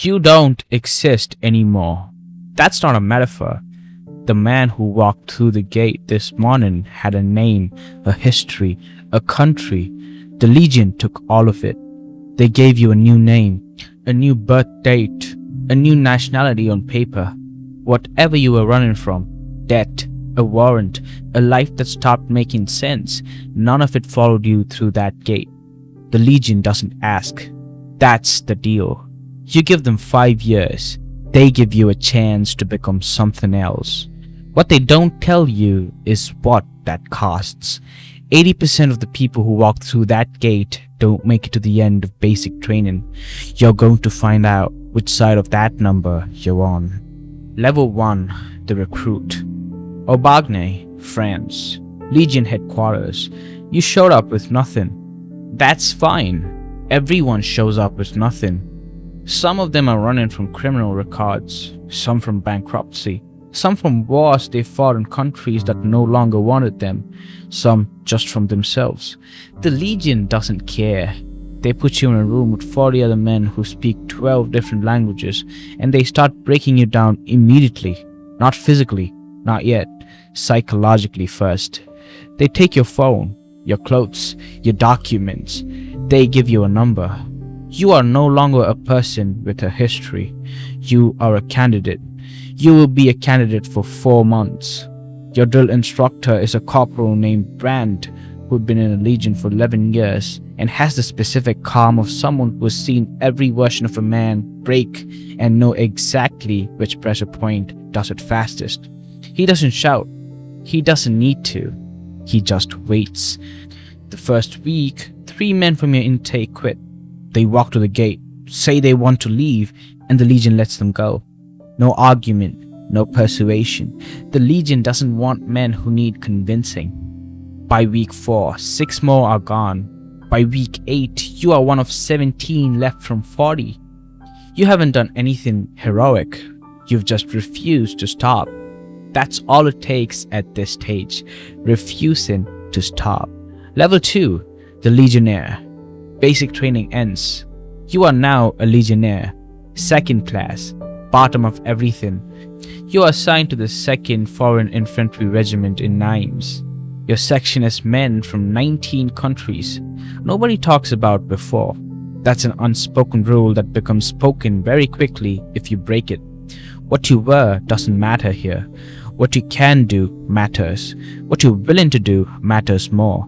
You don't exist anymore. That's not a metaphor. The man who walked through the gate this morning had a name, a history, a country. The Legion took all of it. They gave you a new name, a new birth date, a new nationality on paper. Whatever you were running from, debt, a warrant, a life that stopped making sense, none of it followed you through that gate. The Legion doesn't ask. That's the deal. You give them 5 years. They give you a chance to become something else. What they don't tell you is what that costs. 80% of the people who walk through that gate don't make it to the end of basic training. You're going to find out which side of that number you're on. Level 1, the recruit. Aubagne, France. Legion headquarters. You showed up with nothing. That's fine. Everyone shows up with nothing. Some of them are running from criminal records, some from bankruptcy, some from wars they fought in countries that no longer wanted them, some just from themselves. The Legion doesn't care. They put you in a room with 40 other men who speak 12 different languages, and they start breaking you down immediately. Not physically, not yet, psychologically first. They take your phone, your clothes, your documents. They give you a number. You are no longer a person with a history. You are a candidate. You will be a candidate for 4 months. Your drill instructor is a corporal named Brand, who'd been in a Legion for 11 years and has the specific calm of someone who's seen every version of a man break and know exactly which pressure point does it fastest. He doesn't shout. He doesn't need to. He just waits. The first week, 3 men from your intake quit. They walk to the gate, say they want to leave, and the Legion lets them go. No argument, no persuasion. The Legion doesn't want men who need convincing. By week 4, 6 more are gone. By week 8, you are one of 17 left from 40. You haven't done anything heroic. You've just refused to stop. That's all it takes at this stage, refusing to stop. Level 2, the Legionnaire. Basic training ends. You are now a Legionnaire, second class, bottom of everything. You are assigned to the 2nd Foreign Infantry Regiment in Nimes. Your section has men from 19 countries. Nobody talks about before. That's an unspoken rule that becomes spoken very quickly if you break it. What you were doesn't matter here. What you can do matters. What you're willing to do matters more.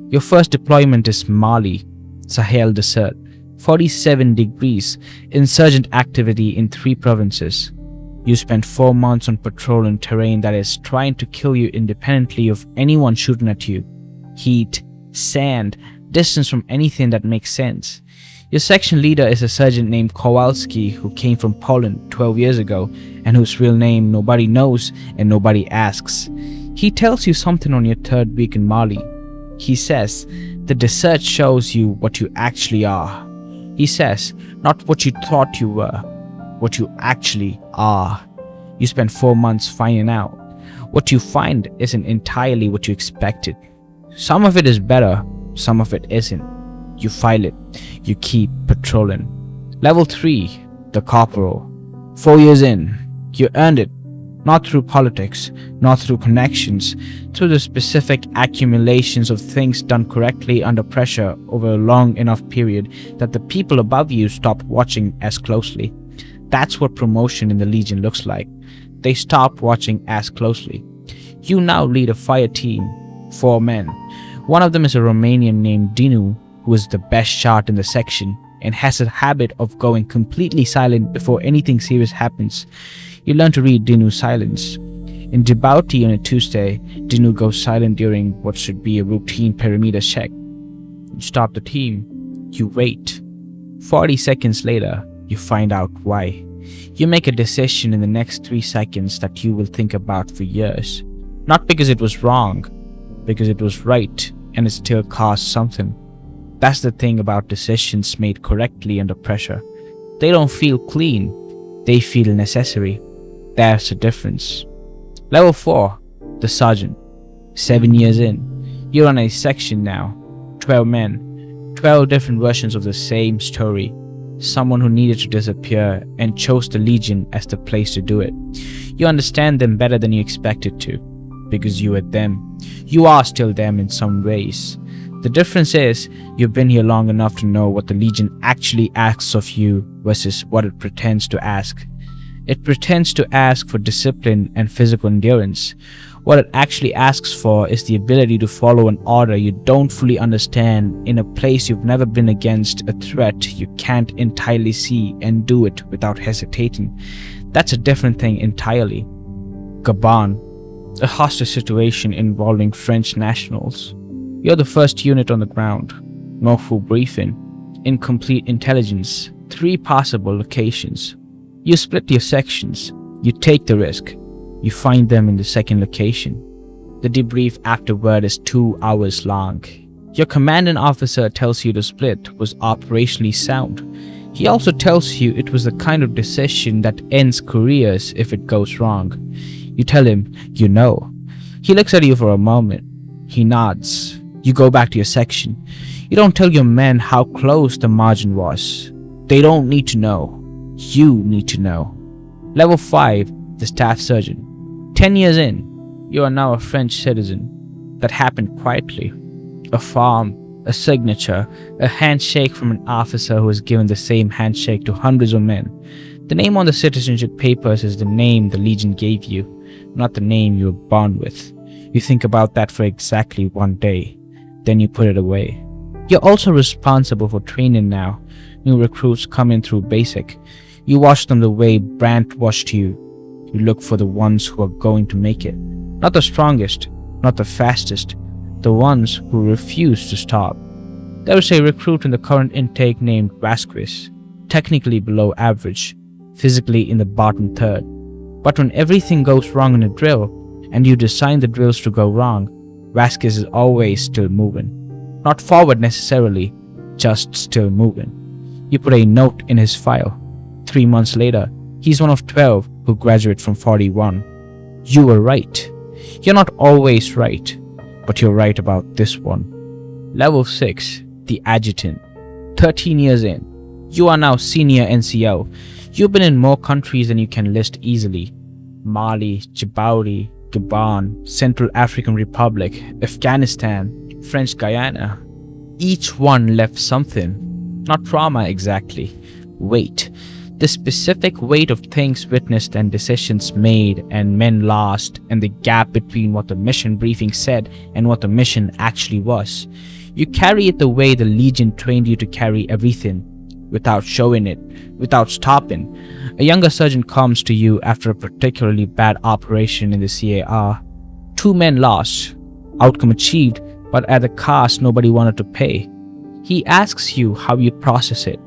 Your first deployment is Mali, Sahel Desert, 47 degrees, insurgent activity in 3 provinces. You spent 4 months on patrol in terrain that is trying to kill you independently of anyone shooting at you. Heat, sand, distance from anything that makes sense. Your section leader is a sergeant named Kowalski who came from Poland 12 years ago and whose real name nobody knows and nobody asks. He tells you something on your 3rd week in Mali. He says, the desert shows you what you actually are. He says, not what you thought you were, what you actually are. You spend 4 months finding out. What you find isn't entirely what you expected. Some of it is better, some of it isn't. You file it. You keep patrolling. Level 3, the Corporal. 4 years in, you earned it. Not through politics, not through connections, through the specific accumulations of things done correctly under pressure over a long enough period that the people above you stop watching as closely. That's what promotion in the Legion looks like. They stop watching as closely. You now lead a fire team, 4 men. One of them is a Romanian named Dinu, who is the best shot in the section and has a habit of going completely silent before anything serious happens. You learn to read Dinu's silence. In Djibouti on a Tuesday, Dinu goes silent during what should be a routine perimeter check. You stop the team. You wait. 40 seconds later, you find out why. You make a decision in the next 3 seconds that you will think about for years. Not because it was wrong, because it was right and it still cost something. That's the thing about decisions made correctly under pressure. They don't feel clean, they feel necessary. There's a difference. Level 4, the Sergeant. 7 years in, you're on a section now. 12 men, 12 different versions of the same story. someone who needed to disappear and chose the Legion as the place to do it. You understand them better than you expected to, because you were them. You are still them in some ways. The difference is, you've been here long enough to know what the Legion actually asks of you versus what it pretends to ask. It pretends to ask for discipline and physical endurance. What it actually asks for is the ability to follow an order you don't fully understand in a place you've never been, against a threat you can't entirely see, and do it without hesitating. That's a different thing entirely. Gabon, a hostage situation involving French nationals. You're the first unit on the ground. No full briefing. Incomplete intelligence. 3 possible locations. You split your sections. You take the risk. You find them in the second location. The debrief afterward is 2 hours long. Your commanding officer tells you the split was operationally sound. He also tells you it was the kind of decision that ends careers if it goes wrong. You tell him you know. He looks at you for a moment. He nods. You go back to your section. You don't tell your men how close the margin was. They don't need to know. You need to know. Level 5, the staff sergeant. 10 years in, you are now a French citizen. That happened quietly. A farm, a signature, a handshake from an officer who has given the same handshake to hundreds of men. The name on the citizenship papers is the name the Legion gave you, not the name you were born with. You think about that for exactly 1 day. Then you put it away. You're also responsible for training now. New recruits come in through basic. You watch them the way Brandt watched you. You look for the ones who are going to make it. Not the strongest, not the fastest, the ones who refuse to stop. There is a recruit in the current intake named Vasquez, technically below average, physically in the bottom third. But when everything goes wrong in a drill, and you design the drills to go wrong, Vasquez is always still moving. Not forward necessarily, just still moving. You put a note in his file. 3 months later, he's one of 12 who graduate from 41. You were right. You're not always right, but you're right about this one. Level 6, the Adjutant. 13 years in. You are now senior NCO. You've been in more countries than you can list easily. Mali, Djibouti, Gabon, Central African Republic, Afghanistan, French Guyana. Each one left something. Not trauma exactly. Weight. The specific weight of things witnessed and decisions made and men lost, and the gap between what the mission briefing said and what the mission actually was. You carry it the way the Legion trained you to carry everything, without showing it, without stopping. A younger sergeant comes to you after a particularly bad operation in the CAR. 2 men lost. Outcome achieved, but at a cost nobody wanted to pay. He asks you how you process it.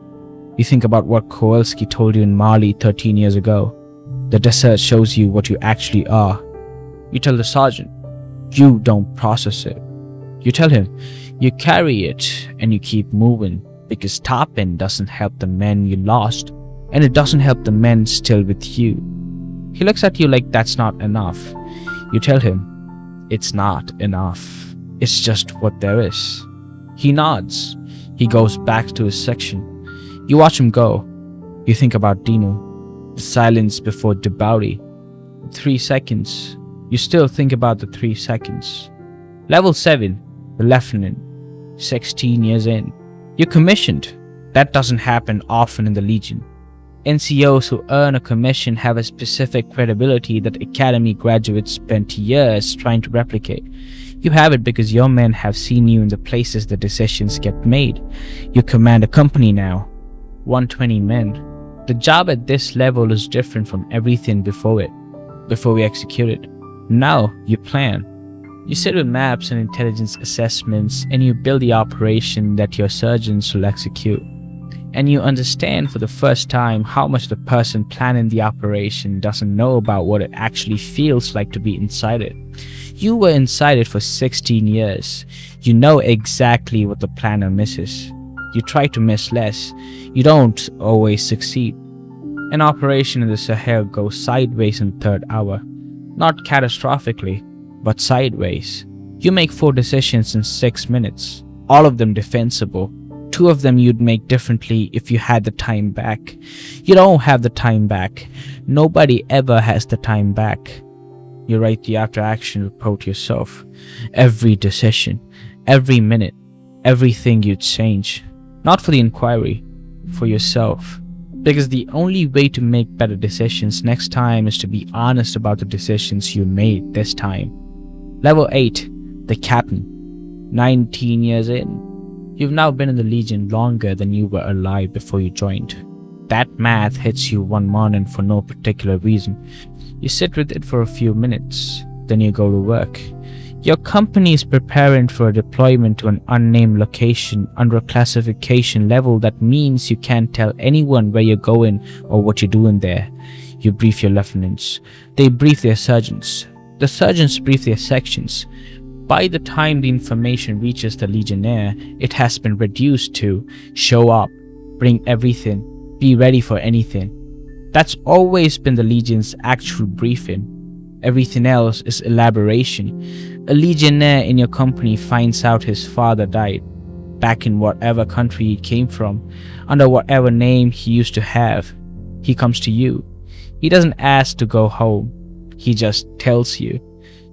You think about what Kowalski told you in Mali 13 years ago. The desert shows you what you actually are. You tell the sergeant, you don't process it. You tell him, you carry it and you keep moving, because stopping doesn't help the men you lost, and it doesn't help the men still with you. He looks at you like that's not enough. You tell him, it's not enough. It's just what there is. He nods. He goes back to his section. You watch him go. You think about Dino. The silence before Djibouti. 3 seconds. You still think about the 3 seconds. Level 7, the Lieutenant. 16 years in. You're commissioned. That doesn't happen often in the Legion. NCOs who earn a commission have a specific credibility that academy graduates spent years trying to replicate. You have it because your men have seen you in the places the decisions get made. You command a company now. 120 men. The job at this level is different from everything before it. Before we execute it. Now you plan. You sit with maps and intelligence assessments, and you build the operation that your surgeons will execute. And you understand for the first time how much the person planning the operation doesn't know about what it actually feels like to be inside it. You were inside it for 16 years. You know exactly what the planner misses. You try to miss less. You don't always succeed. An operation in the Sahel goes sideways in the 3rd hour. Not catastrophically, but sideways. You make 4 decisions in 6 minutes, all of them defensible. Two of them you'd make differently if you had the time back. You don't have the time back. Nobody ever has the time back. You write the after action report yourself. Every decision, every minute, everything you'd change. Not for the inquiry, for yourself. Because the only way to make better decisions next time is to be honest about the decisions you made this time. Level 8, the captain. 19 years in. You've now been in the Legion longer than you were alive before you joined. That math hits you one morning for no particular reason. You sit with it for a few minutes, then you go to work. Your company is preparing for a deployment to an unnamed location under a classification level that means you can't tell anyone where you're going or what you're doing there. You brief your lieutenants. They brief their sergeants. The sergeants brief their sections. By the time the information reaches the Legionnaire, it has been reduced to show up, bring everything, be ready for anything. That's always been the Legion's actual briefing. Everything else is elaboration. A Legionnaire in your company finds out his father died, back in whatever country he came from, under whatever name he used to have. He comes to you. He doesn't ask to go home. He just tells you.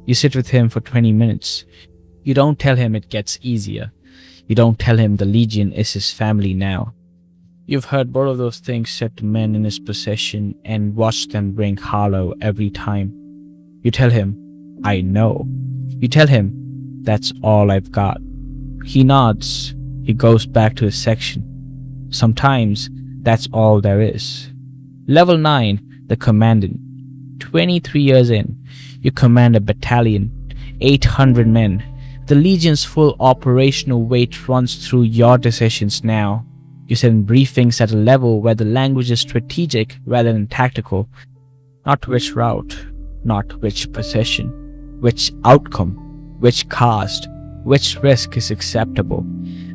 You sit with him for 20 minutes. You don't tell him it gets easier. You don't tell him the Legion is his family now. You've heard both of those things said to men in his possession and watched them ring hollow every time. You tell him, I know. You tell him, that's all I've got. He nods. He goes back to his section. Sometimes, that's all there is. Level 9, the Commandant. 23 years in, you command a battalion, 800 men. The Legion's full operational weight runs through your decisions now. You send briefings at a level where the language is strategic rather than tactical. Not which route, not which position, which outcome, which cost, which risk is acceptable.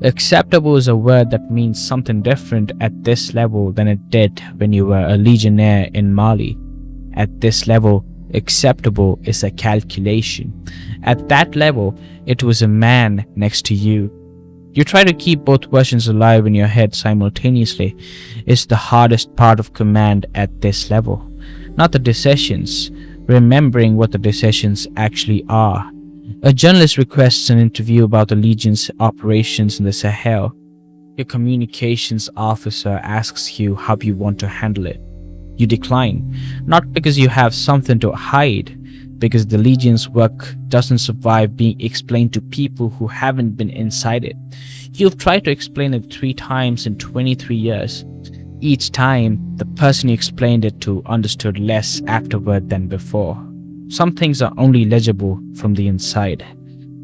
Acceptable is a word that means something different at this level than it did when you were a Legionnaire in Mali. At this level, acceptable is a calculation. At that level, it was a man next to you. You try to keep both versions alive in your head simultaneously. It's the hardest part of command at this level. Not the decisions, remembering what the decisions actually are. A journalist requests an interview about the Legion's operations in the Sahel. Your communications officer asks you how you want to handle it. You decline, not because you have something to hide, because the Legion's work doesn't survive being explained to people who haven't been inside it. You've tried to explain it 3 times in 23 years. Each time, the person you explained it to understood less afterward than before. Some things are only legible from the inside.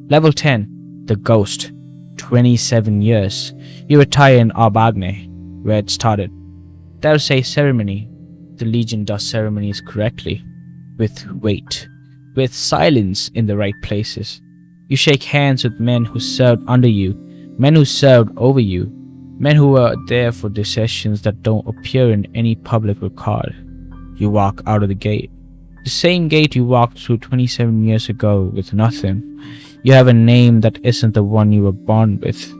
Level 10, the Ghost. 27 years. You retire in Aubagne, where it started. There's a ceremony. The Legion does ceremonies correctly, with weight, with silence in the right places. You shake hands with men who served under you, men who served over you, men who were there for decisions that don't appear in any public record. You walk out of the gate. The same gate you walked through 27 years ago with nothing. You have a name that isn't the one you were born with.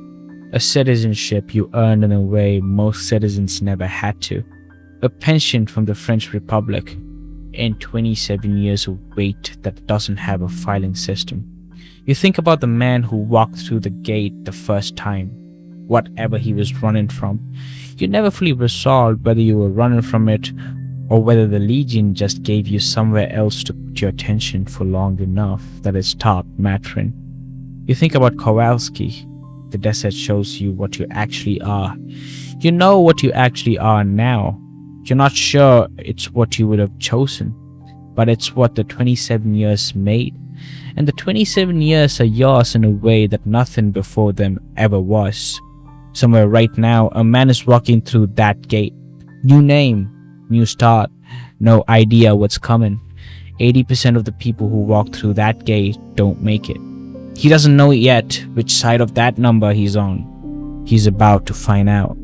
A citizenship you earned in a way most citizens never had to. A pension from the French Republic, and 27 years of wait that doesn't have a filing system. You think about the man who walked through the gate the first time, whatever he was running from. You never fully resolved whether you were running from it or whether the Legion just gave you somewhere else to put your attention for long enough that it stopped mattering. You think about Kowalski. The desert shows you what you actually are. You know what you actually are now. You're not sure it's what you would have chosen, but it's what the 27 years made. And the 27 years are yours in a way that nothing before them ever was. Somewhere right now, a man is walking through that gate. New name, new start, no idea what's coming. 80% of the people who walk through that gate don't make it. He doesn't know yet which side of that number he's on. He's about to find out.